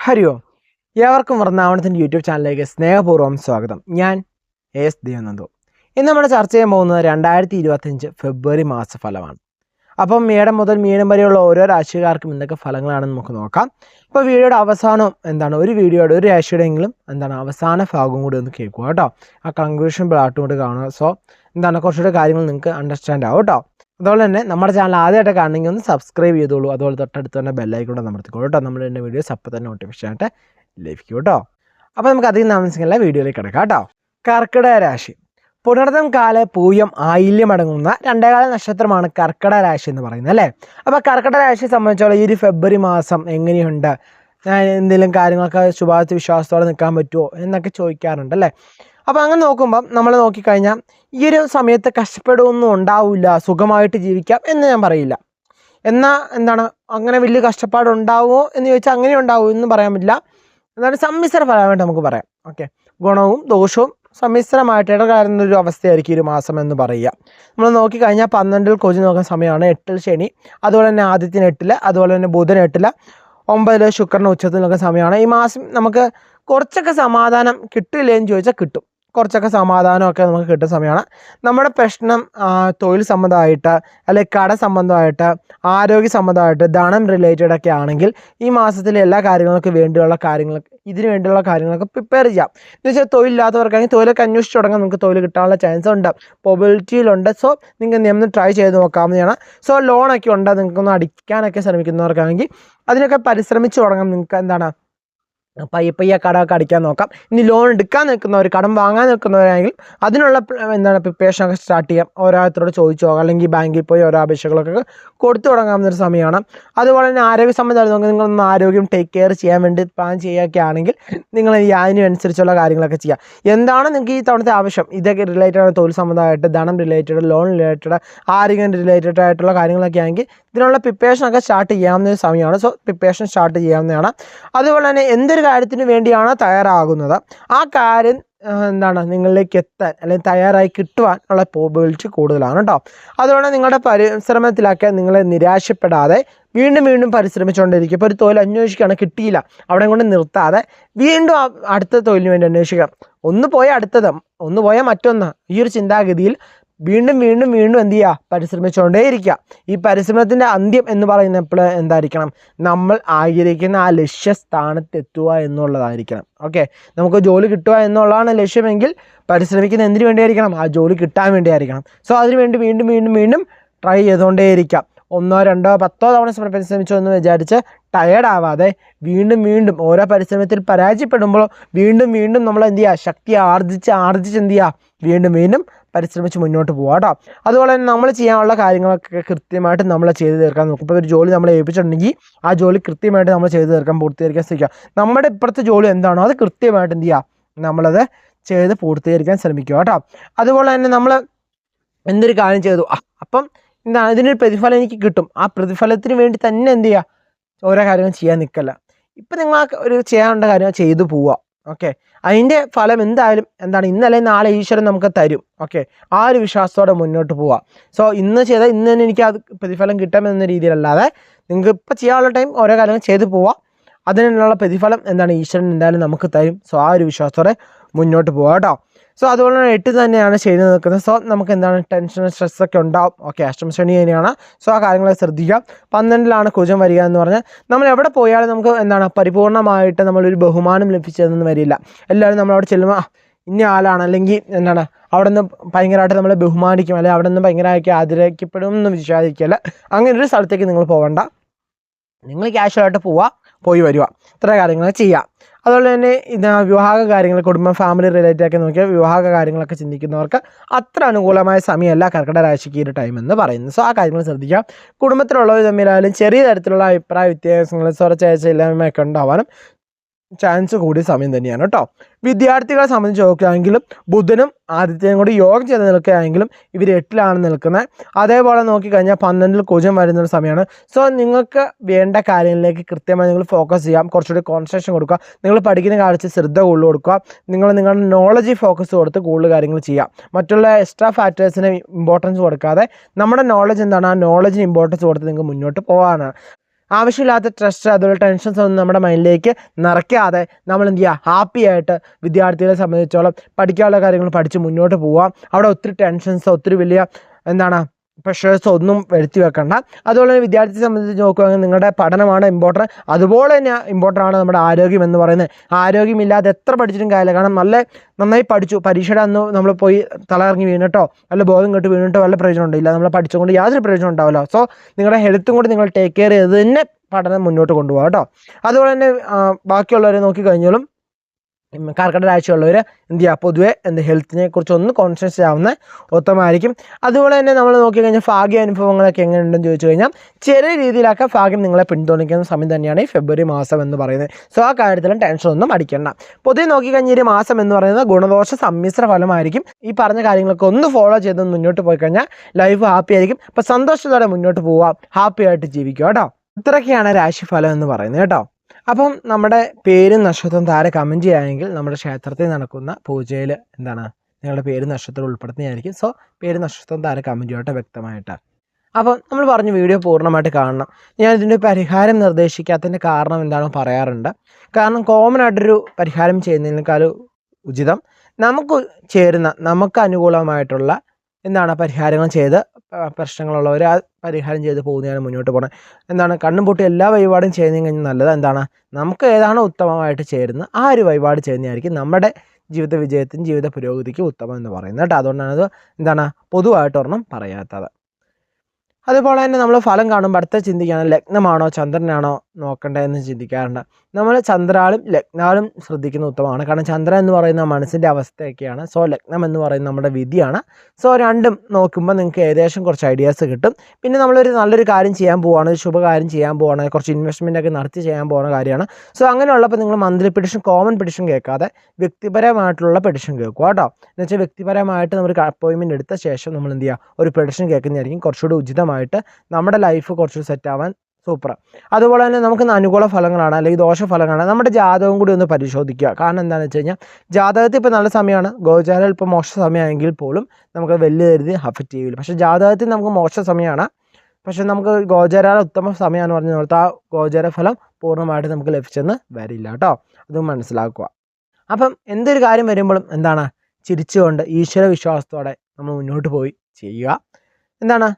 ഹരി ഓം. ഏവർക്കും വൃന്ദാവനത്തിൻ്റെ യൂട്യൂബ് ചാനലിലേക്ക് സ്നേഹപൂർവ്വം സ്വാഗതം. ഞാൻ എസ് ദേവനന്ദു. ഇന്ന് നമ്മൾ ചർച്ച ചെയ്യാൻ പോകുന്നത് 2025 ഫെബ്രുവരി മാസഫലമാണ്. അപ്പം മേടം മുതൽ മീനം വരെയുള്ള ഓരോ രാശിക്കാർക്കും എന്തൊക്കെ ഫലങ്ങളാണെന്ന് നമുക്ക് നോക്കാം. ഇപ്പോൾ വീഡിയോയുടെ അവസാനം ഒരു വീഡിയോയുടെ ഒരു രാശിയുടെയെങ്കിലും അവസാന ഭാഗം കൂടി ഒന്ന് കേൾക്കുക കേട്ടോ. ആ കൺക്ലൂഷൻ പാർട്ടും കൂടി കാണുക. സോ കുറച്ചുകൂടി കാര്യങ്ങൾ നിങ്ങൾക്ക് അണ്ടർസ്റ്റാൻഡ് ആവും കേട്ടോ. അതുപോലെ തന്നെ നമ്മുടെ ചാനൽ ആദ്യമായിട്ട് കാണണമെങ്കിൽ ഒന്ന് സബ്സ്ക്രൈബ് ചെയ്തോളൂ. അതുപോലെ തൊട്ടടുത്ത് തന്നെ ബെല്ലൈക്കൂടെ അമർത്തിക്കോളൂ കേട്ടോ. നമ്മൾ എൻ്റെ വീഡിയോസ് അപ്പോൾ തന്നെ നോട്ടിഫിക്കേഷൻ ആയിട്ട് ലഭിക്കും കേട്ടോ. അപ്പോൾ നമുക്ക് അധികം താമസിക്കുന്നില്ല, വീഡിയോയിലേക്ക് കിടക്കാം കേട്ടോ. കർക്കിടക രാശി. പുണർതം കാല പൂയം ആയില്യം അടങ്ങുന്ന രണ്ടേകാല നക്ഷത്രമാണ് കർക്കിടക രാശി എന്ന് പറയുന്നത് അല്ലേ. അപ്പോൾ കർക്കിടക രാശിയെ സംബന്ധിച്ചോളം ഈ ഒരു ഫെബ്രുവരി മാസം എങ്ങനെയുണ്ട്, എന്തെങ്കിലും കാര്യങ്ങളൊക്കെ ശുഭാപ്തി വിശ്വാസത്തോടെ നിൽക്കാൻ പറ്റുമോ എന്നൊക്കെ ചോദിക്കാറുണ്ട് അല്ലേ. അപ്പോൾ അങ്ങനെ നോക്കുമ്പം നമ്മൾ നോക്കിക്കഴിഞ്ഞാൽ ഈ ഒരു സമയത്ത് കഷ്ടപ്പെടുകയൊന്നും ഉണ്ടാവില്ല, സുഖമായിട്ട് ജീവിക്കാം എന്ന് ഞാൻ പറയില്ല. എന്നാൽ അങ്ങനെ വലിയ കഷ്ടപ്പാടുണ്ടാവുമോ എന്ന് ചോദിച്ചാൽ അങ്ങനെ ഉണ്ടാവുമോ എന്ന് പറയാൻ പറ്റില്ല. സമ്മിശ്ര ഫലമായിട്ട് നമുക്ക് പറയാം. ഓക്കെ, ഗുണവും ദോഷവും സമ്മിശ്രമായിട്ട് ഇടകലർന്നൊരു അവസ്ഥയായിരിക്കും ഒരു മാസം എന്ന് പറയുക. നമ്മൾ നോക്കിക്കഴിഞ്ഞാൽ 12 കൊച്ചു നോക്കുന്ന സമയമാണ്, 8 ശനി, അതുപോലെ തന്നെ ആദിത്യന് 8, അതുപോലെ തന്നെ ബുധൻ 8, 9 ശുക്രൻ ഉച്ചത്തിൽ നോക്കുന്ന സമയമാണ്. ഈ മാസം നമുക്ക് കുറച്ചൊക്കെ സമാധാനം കിട്ടില്ലേന്ന് ചോദിച്ചാൽ കിട്ടും. കുറച്ചൊക്കെ സമാധാനമൊക്കെ നമുക്ക് കിട്ടുന്ന സമയമാണ്. നമ്മുടെ പ്രശ്നം തൊഴിൽ സംബന്ധമായിട്ട് അല്ലെങ്കിൽ കട സംബന്ധമായിട്ട് ആരോഗ്യ സംബന്ധമായിട്ട് ധനം റിലേറ്റഡ് ഒക്കെ ആണെങ്കിൽ ഈ മാസത്തിലെ എല്ലാ കാര്യങ്ങൾക്ക് വേണ്ടിയുള്ള ഇതിന് വേണ്ടിയുള്ള കാര്യങ്ങളൊക്കെ പ്രിപ്പയർ ചെയ്യാം. എന്ന് വെച്ചാൽ തൊഴിലില്ലാത്തവർക്കാണെങ്കിൽ തൊഴിലൊക്കെ അന്വേഷിച്ച് തുടങ്ങാൻ നിങ്ങൾക്ക് തൊഴിൽ കിട്ടാനുള്ള ചാൻസ് ഉണ്ട്, പ്രോബിലിറ്റിയിലുണ്ട്. സോ നിങ്ങൾക്ക് ഒന്ന് ട്രൈ ചെയ്ത് നോക്കാവുന്നതാണ്. സോ ലോണൊക്കെ ഉണ്ട്, നിങ്ങൾക്കൊന്ന് അടിക്കാനൊക്കെ ശ്രമിക്കുന്നവർക്കാണെങ്കിൽ അതിനൊക്കെ പരിശ്രമിച്ച് തുടങ്ങാം. നിങ്ങൾക്ക് പയ്യെ കടമൊക്കെ അടിക്കാൻ നോക്കാം. ഇനി ലോൺ എടുക്കാൻ നിൽക്കുന്നവർ, കടം വാങ്ങാൻ നിൽക്കുന്നവരാണെങ്കിൽ അതിനുള്ള പ്രിപ്പറേഷനൊക്കെ സ്റ്റാർട്ട് ചെയ്യാം. ഓരോരുത്തരോട് ചോദിച്ചു പോകാം, അല്ലെങ്കിൽ ബാങ്കിൽ പോയി ഓരോ അപേക്ഷകളൊക്കെ കൊടുത്തു തുടങ്ങാവുന്നൊരു സമയമാണ്. അതുപോലെ തന്നെ ആരോഗ്യ സംബന്ധമായിട്ട് നോക്കുക, നിങ്ങളൊന്ന് ആരോഗ്യം ടേക്ക് കെയർ ചെയ്യാൻ വേണ്ടി പ്ലാൻ ചെയ്യുകയൊക്കെ ആണെങ്കിൽ നിങ്ങൾ അതിനനുസരിച്ചുള്ള കാര്യങ്ങളൊക്കെ ചെയ്യാം. എന്താണ് നിങ്ങൾക്ക് ഈ തവണത്തെ ആവശ്യം, ഇതൊക്കെ റിലേറ്റഡ് ആണ്, തൊഴിൽ സംബന്ധമായിട്ട്, ധനം റിലേറ്റഡ്, ലോൺ റിലേറ്റഡ്, ആരോഗ്യം റിലേറ്റഡ് ആയിട്ടുള്ള കാര്യങ്ങളൊക്കെ ആണെങ്കിൽ ഇതിനുള്ള പ്രിപ്പറേഷനൊക്കെ സ്റ്റാർട്ട് ചെയ്യാവുന്ന ഒരു സമയമാണ്. സോ പ്രിപ്പറേഷൻ സ്റ്റാർട്ട് ചെയ്യാവുന്നതാണ്. അതുപോലെ തന്നെ എന്തൊരു കാര്യത്തിന് വേണ്ടിയാണ് തയ്യാറാകുന്നത് ആ കാര്യം നിങ്ങളിലേക്ക് എത്താൻ അല്ലെങ്കിൽ തയ്യാറായി കിട്ടുവാൻ ഉള്ള പ്രോബിലിറ്റി കൂടുതലാണ് കേട്ടോ. അതുകൊണ്ട് നിങ്ങളുടെ പരിശ്രമത്തിലൊക്കെ നിങ്ങൾ നിരാശപ്പെടാതെ വീണ്ടും പരിശ്രമിച്ചുകൊണ്ടിരിക്കും. ഇപ്പോൾ ഒരു തൊഴിൽ അന്വേഷിക്കുകയാണ്, കിട്ടിയില്ല, അവിടെ കൊണ്ട് നിർത്താതെ വീണ്ടും അടുത്ത തൊഴിലിന് വേണ്ടി അന്വേഷിക്കാം. ഒന്ന് പോയാൽ അടുത്തത്, ഒന്ന് പോയാൽ മറ്റൊന്ന്, ഈ ഒരു ചിന്താഗതിയിൽ വീണ്ടും എന്ത് ചെയ്യുക, പരിശ്രമിച്ചുകൊണ്ടേയിരിക്കുക. ഈ പരിശ്രമത്തിൻ്റെ അന്ത്യം എന്ന് പറയുന്നത് എപ്പോഴും എന്തായിരിക്കണം, നമ്മൾ ആഗ്രഹിക്കുന്ന ആ ലക്ഷ്യസ്ഥാനത്തെത്തുക എന്നുള്ളതായിരിക്കണം. ഓക്കെ, നമുക്ക് ജോലി കിട്ടുക എന്നുള്ളതാണ് ലക്ഷ്യമെങ്കിൽ പരിശ്രമിക്കുന്ന എന്തിനു വേണ്ടിയായിരിക്കണം, ആ ജോലി കിട്ടാൻ വേണ്ടിയായിരിക്കണം. സോ അതിനുവേണ്ടി വീണ്ടും ട്രൈ ചെയ്തുകൊണ്ടേയിരിക്കാം. 1, 2, 10 തവണ പരിശ്രമിച്ചോ എന്ന് വിചാരിച്ച് ടയേർഡാവാതെ വീണ്ടും ഓരോ പരിശ്രമത്തിൽ പരാജയപ്പെടുമ്പോൾ വീണ്ടും നമ്മൾ എന്ത് ചെയ്യുക, ശക്തി ആർജിച്ച് എന്ത് ചെയ്യുക, വീണ്ടും പരിശ്രമിച്ച് മുന്നോട്ട് പോകാം കേട്ടോ. അതുപോലെ തന്നെ നമ്മൾ ചെയ്യാനുള്ള കാര്യങ്ങളൊക്കെ കൃത്യമായിട്ട് നമ്മൾ ചെയ്ത് തീർക്കാൻ നോക്കും. ഇപ്പോൾ ഒരു ജോലി നമ്മൾ ഏൽപ്പിച്ചിട്ടുണ്ടെങ്കിൽ ആ ജോലി കൃത്യമായിട്ട് നമ്മൾ ചെയ്ത് തീർക്കാൻ, പൂർത്തീകരിക്കാൻ ശ്രമിക്കുക. നമ്മുടെ ഇപ്പുറത്തെ ജോലി എന്താണോ അത് കൃത്യമായിട്ട് എന്ത് ചെയ്യുക, നമ്മളത് ചെയ്ത് പൂർത്തീകരിക്കാൻ ശ്രമിക്കുക കേട്ടോ. അതുപോലെ തന്നെ നമ്മൾ എന്തൊരു കാര്യം ചെയ്തു, അപ്പം ഇതിനൊരു പ്രതിഫലം എനിക്ക് കിട്ടും, ആ പ്രതിഫലത്തിന് വേണ്ടി തന്നെ എന്ത് ചെയ്യുക, ഓരോ കാര്യങ്ങൾ ചെയ്യാൻ നിൽക്കല്ല. ഇപ്പം നിങ്ങൾ ഒരു ചെയ്യാനുള്ള കാര്യം ചെയ്തു പോവുക. ഓക്കെ, അതിൻ്റെ ഫലം എന്തായാലും ഇന്നലെ നാളെ ഈശ്വരൻ നമുക്ക് തരും. ഓക്കെ, ആ ഒരു വിശ്വാസത്തോടെ മുന്നോട്ട് പോവുക. സോ ഇന്ന് തന്നെ എനിക്ക് അത് പ്രതിഫലം കിട്ടാമെന്ന രീതിയിലല്ലാതെ നിങ്ങൾക്ക് ഇപ്പം ചെയ്യാനുള്ള ടൈം ഓരോ കാര്യങ്ങൾ ചെയ്തു പോവുക. അതിനുള്ള പ്രതിഫലം ഈശ്വരൻ എന്തായാലും നമുക്ക് തരും. സോ ആ ഒരു വിശ്വാസത്തോടെ മുന്നോട്ട് പോവുക കേട്ടോ. സോ അതുപോലെ തന്നെ 8 തന്നെയാണ് ചെയ്ത് നിൽക്കുന്നത്. സോ നമുക്ക് ടെൻഷൻ സ്ട്രെസ്സൊക്കെ ഉണ്ടാവും. ഓക്കെ, അഷ്ടമശനി തന്നെയാണ്. സോ ആ കാര്യങ്ങളെ ശ്രദ്ധിക്കാം. 12ലാണ് കുജം വരിക എന്ന് പറഞ്ഞാൽ നമ്മൾ എവിടെ പോയാലും നമുക്ക് പരിപൂർണമായിട്ട് നമ്മളൊരു ബഹുമാനം ലഭിച്ചതെന്ന് വരില്ല. എല്ലാവരും നമ്മളവിടെ ചെല്ലുമ്പോൾ ഇന്ന ആളാണ്, അല്ലെങ്കിൽ അവിടെ നിന്ന് ഭയങ്കരമായിട്ട് നമ്മളെ ബഹുമാനിക്കും, അല്ലെങ്കിൽ അവിടെ നിന്ന് ഭയങ്കരമായിട്ട് ആദരിക്കപ്പെടും എന്ന് വിചാരിക്കില്ല. അങ്ങനെ ഒരു സ്ഥലത്തേക്ക് നിങ്ങൾ പോകണ്ട. നിങ്ങൾ ക്യാഷ്വലായിട്ട് പോയി വരിക, ഇത്ര കാര്യങ്ങൾ ചെയ്യുക. അതുപോലെ തന്നെ വിവാഹ കാര്യങ്ങൾ, കുടുംബം, ഫാമിലി റിലേറ്റഡ് ഒക്കെ നോക്കിയാൽ വിവാഹ കാര്യങ്ങളൊക്കെ ചിന്തിക്കുന്നവർക്ക് അത്ര അനുകൂലമായ സമയമല്ല കർക്കിടക രാശിക്ക് ഈ ഒരു ടൈം എന്ന് പറയുന്നത്. സോ ആ കാര്യങ്ങൾ ശ്രദ്ധിക്കാം. കുടുംബത്തിലുള്ളവർ തമ്മിലായാലും ചെറിയ തരത്തിലുള്ള അഭിപ്രായ വ്യത്യാസങ്ങൾ, സ്വരച്ചേർച്ചയില്ലായ്മയൊക്കെ ഉണ്ടാവാനും ചാൻസ് കൂടിയ സമയം തന്നെയാണ് കേട്ടോ. വിദ്യാർത്ഥികളെ സംബന്ധിച്ച് നോക്കുകയാണെങ്കിലും ബുധനും ആദിത്യനും കൂടി യോഗം ചെയ്ത് നിൽക്കുകയാണെങ്കിലും ഇവർ 8ലാണ് നിൽക്കുന്നത്. അതേപോലെ നോക്കിക്കഴിഞ്ഞാൽ 12 കുജം വരുന്ന സമയമാണ്. സോ നിങ്ങൾക്ക് വേണ്ട കാര്യങ്ങളിലേക്ക് കൃത്യമായി നിങ്ങൾ ഫോക്കസ് ചെയ്യാം, കുറച്ചുകൂടി കോൺസെൻട്രേഷൻ കൊടുക്കുക. നിങ്ങൾ പഠിക്കുന്ന കാലത്ത് ശ്രദ്ധ കൂടുതൽ കൊടുക്കുക. നിങ്ങളുടെ നോളജ് ഫോക്കസ് കൊടുത്ത് കൂടുതൽ കാര്യങ്ങൾ ചെയ്യാം. മറ്റുള്ള എക്സ്ട്രാ ഫാക്ടേഴ്സിന് ഇമ്പോർട്ടൻസ് കൊടുക്കാതെ നമ്മുടെ നോളജ് ആ നോളജിന് ഇമ്പോർട്ടൻസ് കൊടുത്ത് നിങ്ങൾക്ക് മുന്നോട്ട് പോകാനാണ്. ആവശ്യമില്ലാത്ത സ്ട്രെസ് അതുപോലെ ടെൻഷൻസ് ഒന്നും നമ്മുടെ മൈൻഡിലേക്ക് നിറയ്ക്കാതെ നമ്മൾ എന്ത് ചെയ്യുക, ഹാപ്പി ആയിട്ട് വിദ്യാർത്ഥികളെ സംബന്ധിച്ചോളം പഠിക്കാനുള്ള കാര്യങ്ങൾ പഠിച്ച് മുന്നോട്ട് പോവാം. അവിടെ ഒത്തിരി ടെൻഷൻസ്, ഒത്തിരി വലിയ പ്രഷേഴ്സ് ഒന്നും വരുത്തി വെക്കണ്ട. അതുപോലെ തന്നെ വിദ്യാർത്ഥിയെ സംബന്ധിച്ച് നോക്കുകയാണെങ്കിൽ നിങ്ങളുടെ പഠനമാണ് ഇമ്പോർട്ടൻറ്റ്. അതുപോലെ തന്നെ ഇമ്പോർട്ടൻ്റ് ആണ് നമ്മുടെ ആരോഗ്യം എന്ന് പറയുന്നത്. ആരോഗ്യമില്ലാതെ എത്ര പഠിച്ചിട്ടും കാര്യമില്ല. കാരണം നന്നായി പഠിച്ചു, പരീക്ഷയുടെ അന്ന് നമ്മൾ പോയി തലകറങ്ങി വീണിട്ടോ വല്ല ബോധം കെട്ട് വീണിട്ടോ വല്ല പ്രയോജനം ഉണ്ടില്ല. നമ്മൾ പഠിച്ചുകൊണ്ട് യാതൊരു പ്രയോജനം ഉണ്ടാവില്ല. സോ നിങ്ങളുടെ ഹെൽത്തും കൂടി നിങ്ങൾ ടേക്ക് കെയർ ചെയ്ത് തന്നെ പഠനം മുന്നോട്ട് കൊണ്ടുപോകാം കേട്ടോ. അതുപോലെ തന്നെ ബാക്കിയുള്ളവരെ നോക്കിക്കഴിഞ്ഞാലും കർക്കിടക രാശിയുള്ളവർ എന്ത് ചെയ്യുക, പൊതുവെ ഹെൽത്തിനെ കുറിച്ച് ഒന്ന് കോൺഷ്യസ് ആവുന്ന ഉത്തമമായിരിക്കും. അതുപോലെ തന്നെ നമ്മൾ നോക്കിക്കഴിഞ്ഞാൽ ഭാഗ്യ അനുഭവങ്ങളൊക്കെ എങ്ങനെയുണ്ടെന്ന് ചോദിച്ചു കഴിഞ്ഞാൽ ചെറിയ രീതിയിലൊക്കെ ഭാഗ്യം നിങ്ങളെ പിന്തുണയ്ക്കുന്ന സമയം തന്നെയാണ് ഈ ഫെബ്രുവരി മാസം എന്ന് പറയുന്നത്. സോ ആ കാര്യത്തിലും ടെൻഷനൊന്നും അടിക്കേണ്ട. പൊതുവെ നോക്കിക്കഴിഞ്ഞാൽ ഈ മാസം എന്ന് പറയുന്നത് ഗുണദോഷ സമ്മിശ്ര ഫലമായിരിക്കും. ഈ പറഞ്ഞ കാര്യങ്ങളൊക്കെ ഒന്ന് ഫോളോ ചെയ്ത് മുന്നോട്ട് പോയി കഴിഞ്ഞാൽ ലൈഫ് ഹാപ്പി ആയിരിക്കും. അപ്പോൾ സന്തോഷത്തോടെ മുന്നോട്ട് പോവാം, ഹാപ്പി ആയിട്ട് ജീവിക്കുക കേട്ടോ. ഇത്രയൊക്കെയാണ് രാശിഫലം എന്ന് പറയുന്നത് കേട്ടോ. അപ്പം നമ്മുടെ പേരും നക്ഷത്രവും താഴെ കമൻറ്റ് ചെയ്യുകയാണെങ്കിൽ നമ്മുടെ ക്ഷേത്രത്തിൽ നടക്കുന്ന പൂജയിൽ നിങ്ങളുടെ പേര് നക്ഷത്രം ഉൾപ്പെടുത്തുന്നതായിരിക്കും. സോ പേര് നക്ഷത്രവും താഴെ കമൻറ്റ് ചെയ്യട്ടെ വ്യക്തമായിട്ട്. അപ്പം നമ്മൾ പറഞ്ഞു വീഡിയോ പൂർണ്ണമായിട്ട് കാണണം. ഞാൻ ഇതിൻ്റെ പരിഹാരം നിർദ്ദേശിക്കാത്തതിൻ്റെ കാരണം എന്താണെന്ന് പറയാറുണ്ട്. കാരണം കോമൺ ആയിട്ടൊരു പരിഹാരം ചെയ്യുന്നതിനേക്കാളും ഉചിതം നമുക്ക് ചേരുന്ന, നമുക്ക് അനുകൂലമായിട്ടുള്ള പരിഹാരങ്ങൾ ചെയ്ത് പ്രശ്നങ്ങളുള്ളവർ ആ പരിഹാരം ചെയ്ത് പോകുന്നതാണ് മുന്നോട്ട് പോകണം. കണ്ണും പൂട്ടി എല്ലാ വഴിപാടും ചെയ്യുന്നതിന് കഴിഞ്ഞാൽ നല്ലത് നമുക്ക് ഏതാണോ ഉത്തമമായിട്ട് ചേരുന്നത് ആ ഒരു വഴിപാട് ചെയ്യുന്നതായിരിക്കും നമ്മുടെ ജീവിത വിജയത്തിനും ജീവിത പുരോഗതിക്കും ഉത്തമം എന്ന് പറയുന്നത് കേട്ടോ. അതുകൊണ്ടാണ് അത് പൊതുവായിട്ട് ഒരെണ്ണം പറയാത്തത്. അതുപോലെ തന്നെ നമ്മൾ ഫലം കാണുമ്പോൾ അടുത്ത ചിന്തിക്കുകയാണ് ലഗ്നമാണോ ചന്ദ്രനാണോ നോക്കേണ്ടതെന്ന് ചിന്തിക്കാറുണ്ട്. നമ്മൾ ചന്ദ്രാലും ലഗ്നാലും ശ്രദ്ധിക്കുന്ന ഉത്തമമാണ്. കാരണം ചന്ദ്രൻ എന്ന് പറയുന്ന മനസ്സിൻ്റെ അവസ്ഥയൊക്കെയാണ്. സോ ലഗ്നം എന്ന് പറയുന്നത് നമ്മുടെ വിധിയാണ്. സോ രണ്ടും നോക്കുമ്പോൾ നിങ്ങൾക്ക് ഏകദേശം കുറച്ച് ഐഡിയാസ് കിട്ടും. പിന്നെ നമ്മളൊരു നല്ലൊരു കാര്യം ചെയ്യാൻ പോവുകയാണ്, ഒരു ശുഭകാര്യം ചെയ്യാൻ പോവുകയാണ്, കുറച്ച് ഇൻവെസ്റ്റ്മെൻറ്റൊക്കെ നടത്തി ചെയ്യാൻ പോകുന്ന കാര്യമാണ്. സോ അങ്ങനെയുള്ളപ്പോൾ നിങ്ങൾ മന്ത്ലി പെഡിഷൻ, കോമൺ പെഡിഷൻ കേൾക്കാതെ വ്യക്തിപരമായിട്ടുള്ള പെഡിഷൻ കേൾക്കുക കേട്ടോ. എന്ന് വെച്ചാൽ വ്യക്തിപരമായിട്ട് നമ്മൾ അപ്പോയിൻമെൻറ്റ് എടുത്ത ശേഷം നമ്മൾ എന്ത് ചെയ്യുക, ഒരു പെഡിഷൻ കേൾക്കുന്നതായിരിക്കും കുറച്ചുകൂടി ഉചിതമായിട്ട് നമ്മുടെ ലൈഫ് കുറച്ച് സെറ്റാവാൻ സൂപ്പർ. അതുപോലെ തന്നെ നമുക്ക് അനുകൂല ഫലങ്ങളാണ് അല്ലെങ്കിൽ ദോഷഫലങ്ങളാണ് നമ്മുടെ ജാതകം കൂടി ഒന്ന് പരിശോധിക്കുക. കാരണം എന്താണെന്ന് വെച്ച് കഴിഞ്ഞാൽ ജാതകത്തിൽ ഇപ്പോൾ നല്ല സമയമാണ്, ഗോചാരം ഇപ്പോൾ മോശ സമയമെങ്കിൽ പോലും നമുക്ക് വലിയ രീതിയിൽ അഫക്റ്റ് ചെയ്യില്ല. പക്ഷേ ജാതകത്തിൽ നമുക്ക് മോശ സമയമാണ്, പക്ഷേ നമുക്ക് ഗോചാര ഉത്തമ സമയമാണെന്ന് പറഞ്ഞ നേരത്തെ ആ ഗോചാര ഫലം പൂർണ്ണമായിട്ട് നമുക്ക് ലഭിച്ചെന്ന് വരില്ല കേട്ടോ. അത് മനസ്സിലാക്കുക. അപ്പം എന്തൊരു കാര്യം വരുമ്പോഴും ചിരിച്ചുകൊണ്ട് ഈശ്വര വിശ്വാസത്തോടെ നമ്മൾ മുന്നോട്ട് പോയി ചെയ്യുക.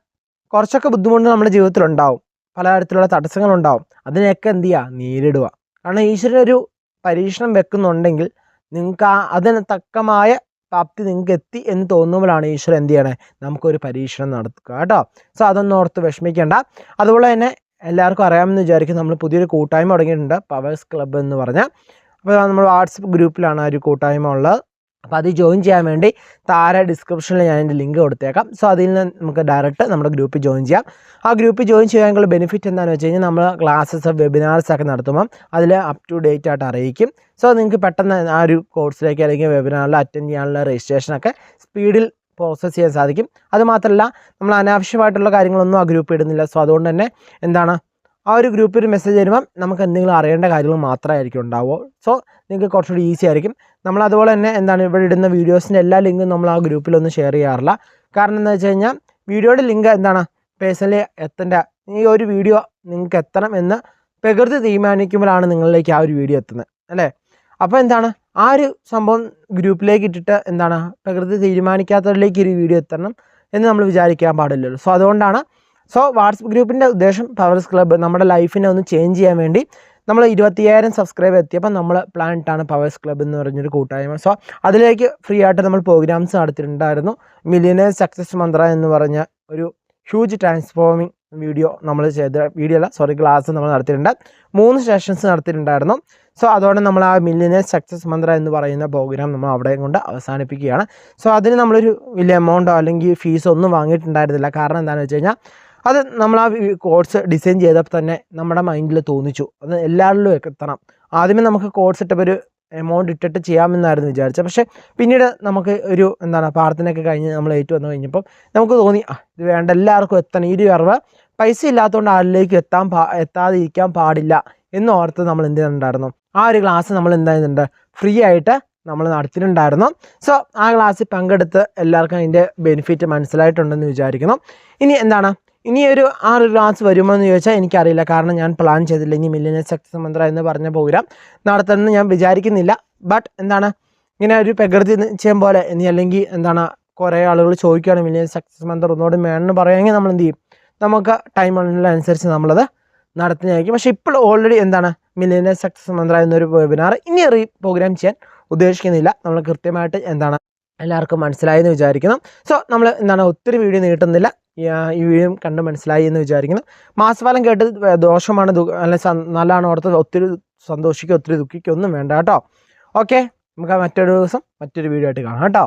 കുറച്ചൊക്കെ ബുദ്ധിമുട്ട് നമ്മുടെ ജീവിതത്തിലുണ്ടാവും, പലതരത്തിലുള്ള തടസ്സങ്ങളുണ്ടാവും. അതിനെയൊക്കെ എന്ത് ചെയ്യുക, നേരിടുക. കാരണം ഈശ്വരനൊരു പരീക്ഷണം വെക്കുന്നുണ്ടെങ്കിൽ നിങ്ങൾക്ക് അതിന് തക്കമായ പ്രാപ്തി നിങ്ങൾക്ക് എത്തി എന്ന് തോന്നുമ്പോഴാണ് ഈശ്വരൻ എന്ത് ചെയ്യണേ, നമുക്കൊരു പരീക്ഷണം നടത്തുക കേട്ടോ. സോ അതൊന്നും ഓർത്ത് വിഷമിക്കേണ്ട. അതുപോലെ തന്നെ എല്ലാവർക്കും അറിയാമെന്ന് വിചാരിക്കും, നമ്മൾ പുതിയൊരു കൂട്ടായ്മ തുടങ്ങിയിട്ടുണ്ട്, പവേഴ്സ് ക്ലബ്ബ് എന്ന് പറഞ്ഞാൽ. അപ്പോൾ നമ്മൾ വാട്സപ്പ് ഗ്രൂപ്പിലാണ് ആ ഒരു കൂട്ടായ്മ ഉള്ളത്. അപ്പോൾ അത് ജോയിൻ ചെയ്യാൻ വേണ്ടി താഴെ ഡിസ്ക്രിപ്ഷനിൽ ഞാൻ എൻ്റെ ലിങ്ക് കൊടുത്തേക്കാം. സോ അതിൽ നിന്ന് നമുക്ക് ഡയറക്റ്റ് നമ്മുടെ ഗ്രൂപ്പിൽ ജോയിൻ ചെയ്യാം. ആ ഗ്രൂപ്പിൽ ജോയിൻ ചെയ്യാനുള്ള ബെനിഫിറ്റ് എന്താണെന്ന് വെച്ച് കഴിഞ്ഞാൽ നമ്മൾ ക്ലാസ്സസ്, വെബിനാർസ് ഒക്കെ നടത്തുമ്പം അതിൽ അപ് ടു ഡേറ്റ് ആയിട്ട് അറിയിക്കും. സോ നിങ്ങൾക്ക് പെട്ടെന്ന് ആ ഒരു കോഴ്സിലേക്ക് അല്ലെങ്കിൽ വെബിനാറിൽ അറ്റൻഡ് ചെയ്യാനുള്ള രജിസ്ട്രേഷനൊക്കെ സ്പീഡിൽ പ്രോസസ്സ് ചെയ്യാൻ സാധിക്കും. അതുമാത്രമല്ല നമ്മൾ അനാവശ്യമായിട്ടുള്ള കാര്യങ്ങളൊന്നും ആ ഗ്രൂപ്പ് ഇടുന്നില്ല. സോ അതുകൊണ്ട് തന്നെ ആ ഒരു ഗ്രൂപ്പിൽ മെസ്സേജ് വരുമ്പം നമുക്ക് എന്തെങ്കിലും അറിയേണ്ട കാര്യങ്ങൾ മാത്രമായിരിക്കും ഉണ്ടാവുക. സോ നിങ്ങൾക്ക് കുറച്ചുകൂടി ഈസി ആയിരിക്കും. നമ്മൾ അതുപോലെ തന്നെ ഇവിടെ ഇടുന്ന വീഡിയോസിൻ്റെ എല്ലാ ലിങ്കും നമ്മൾ ആ ഗ്രൂപ്പിലൊന്നും ഷെയർ ചെയ്യാറില്ല. കാരണം എന്താ വെച്ച് കഴിഞ്ഞാൽ വീഡിയോയുടെ ലിങ്ക് പേഴ്സണലി എത്തേണ്ട, ഈ ഒരു വീഡിയോ നിങ്ങൾക്ക് എത്തണം എന്ന് പ്രകൃതി തീരുമാനിക്കുമ്പോഴാണ് നിങ്ങളിലേക്ക് ആ ഒരു വീഡിയോ എത്തുന്നത് അല്ലേ. അപ്പോൾ ആ ഒരു സംഭവം ഗ്രൂപ്പിലേക്ക് ഇട്ടിട്ട് പ്രകൃതി തീരുമാനിക്കാത്തവരിലേക്ക് ഒരു വീഡിയോ എത്തണം എന്ന് നമ്മൾ വിചാരിക്കാൻ പാടില്ലല്ലോ. സോ അതുകൊണ്ടാണ്. സോ വാട്സപ്പ് ഗ്രൂപ്പിൻ്റെ ഉദ്ദേശം പവേഴ്സ് ക്ലബ്ബ് നമ്മുടെ ലൈഫിനെ ഒന്ന് ചേഞ്ച് ചെയ്യാൻ വേണ്ടി നമ്മൾ 25,000 സബ്സ്ക്രൈബ് എത്തിയപ്പോൾ നമ്മൾ പ്ലാൻ ഇട്ടാണ് പവേഴ്സ് ക്ലബ്ബ് എന്ന് പറഞ്ഞൊരു കൂട്ടായ്മ. സോ അതിലേക്ക് ഫ്രീ ആയിട്ട് നമ്മൾ പ്രോഗ്രാംസ് നടത്തിയിട്ടുണ്ടായിരുന്നു. മില്ലിയനേഴ്സ് സക്സസ് മന്ത്ര എന്ന് പറഞ്ഞ ഒരു ഹ്യൂജ് ട്രാൻസ്ഫോമിങ് ക്ലാസ് നമ്മൾ നടത്തിയിട്ടുണ്ട്. 3 സെഷൻസ് നടത്തിയിട്ടുണ്ടായിരുന്നു. സോ അതോടെ നമ്മൾ ആ മില്ലിയനേഴ്സ് സക്സസ് മന്ത്ര എന്ന് പറയുന്ന പ്രോഗ്രാം നമ്മൾ അവിടെ കൊണ്ട് അവസാനിപ്പിക്കുകയാണ്. സോ അതിന് നമ്മളൊരു വലിയ എമൗണ്ടോ അല്ലെങ്കിൽ ഫീസോ ഒന്നും വാങ്ങിയിട്ടുണ്ടായിരുന്നില്ല. കാരണം എന്താണെന്ന് വെച്ച് കഴിഞ്ഞാൽ അത് നമ്മൾ ആ കോഴ്സ് ഡിസൈൻ ചെയ്തപ്പോൾ തന്നെ നമ്മുടെ മൈൻഡിൽ തോന്നിച്ചു അത് എല്ലാവരിലും എത്തണം. ആദ്യമേ നമുക്ക് കോഴ്സ് ഇട്ടപ്പോൾ ഒരു എമൗണ്ട് ഇട്ടിട്ട് ചെയ്യാമെന്നായിരുന്നു വിചാരിച്ചത്. പക്ഷേ പിന്നീട് നമുക്ക് ഒരു പ്രാർത്ഥനയൊക്കെ കഴിഞ്ഞ് നമ്മൾ ഏറ്റു വന്നു കഴിഞ്ഞപ്പം നമുക്ക് തോന്നി ഇത് വേണ്ട, എല്ലാവർക്കും എത്തണം. ഈ ഒരു അറിവ് പൈസ ഇല്ലാത്തതുകൊണ്ട് ആരിലേക്ക് എത്താതിരിക്കാൻ പാടില്ല എന്നോർത്ത് നമ്മൾ എന്ത് ചെയ്യുന്നുണ്ടായിരുന്നു, ആ ഒരു ക്ലാസ് നമ്മൾ എന്തായിരുന്നുണ്ട് ഫ്രീ ആയിട്ട് നമ്മൾ നടത്തിയിട്ടുണ്ടായിരുന്നു. സോ ആ ക്ലാസ്സിൽ പങ്കെടുത്ത് എല്ലാവർക്കും അതിൻ്റെ ബെനിഫിറ്റ് മനസ്സിലായിട്ടുണ്ടെന്ന് വിചാരിക്കണം. ഇനി ഇനി ആ ഒരു ക്ലാസ് വരുമോ എന്ന് ചോദിച്ചാൽ എനിക്കറിയില്ല. കാരണം ഞാൻ പ്ലാൻ ചെയ്തില്ല ഇനി മില്ലിയനേഴ്സ് സക്സസ് മന്ത്ര എന്ന് പറഞ്ഞ പ്രോഗ്രാം നടത്തുമെന്ന് ഞാൻ വിചാരിക്കുന്നില്ല. ബട്ട് എന്താണ് ഇങ്ങനെ ഒരു പ്രകൃതി നിശ്ചയം പോലെ ഇനി അല്ലെങ്കിൽ എന്താണ് കുറേ ആളുകൾ ചോദിക്കുകയാണ് മില്ലിയനേഴ്സ് സക്സസ് മന്ത്ര ഒന്നുകൂടി വേണമെന്ന് പറയുമെങ്കിൽ നമ്മൾ എന്ത് ചെയ്യും, നമുക്ക് ടൈം അനുസരിച്ച് നമ്മളത് നടത്തുന്നതായിരിക്കും. പക്ഷേ ഇപ്പോൾ ഓൾറെഡി എന്താണ് മില്ലിയനേഴ്സ് സക്സസ് മന്ത്ര എന്നൊരു വെബിനാർ ഇനി പ്രോഗ്രാം ചെയ്യാൻ ഉദ്ദേശിക്കുന്നില്ല. നമ്മൾ കൃത്യമായിട്ട് എന്താണ് എല്ലാവർക്കും മനസ്സിലായി എന്ന് വിചാരിക്കണം. സോ നമ്മൾ എന്താണ് ഒത്തിരി വീഡിയോ നീട്ടുന്നില്ല. ഈ വീഡിയോ കണ്ട് മനസ്സിലായി എന്ന് വിചാരിക്കുന്നു. മാസഫലം കേട്ട് ദോഷമാണ് അല്ല നല്ലതാണ് ഓർത്ത് ഒത്തിരി സന്തോഷിക്കുക ഒത്തിരി ദുഃഖിക്കുക ഒന്നും വേണ്ട കേട്ടോ. ഓക്കെ, നമുക്ക് മറ്റൊരു ദിവസം മറ്റൊരു വീഡിയോ ആയിട്ട് കാണാം കേട്ടോ.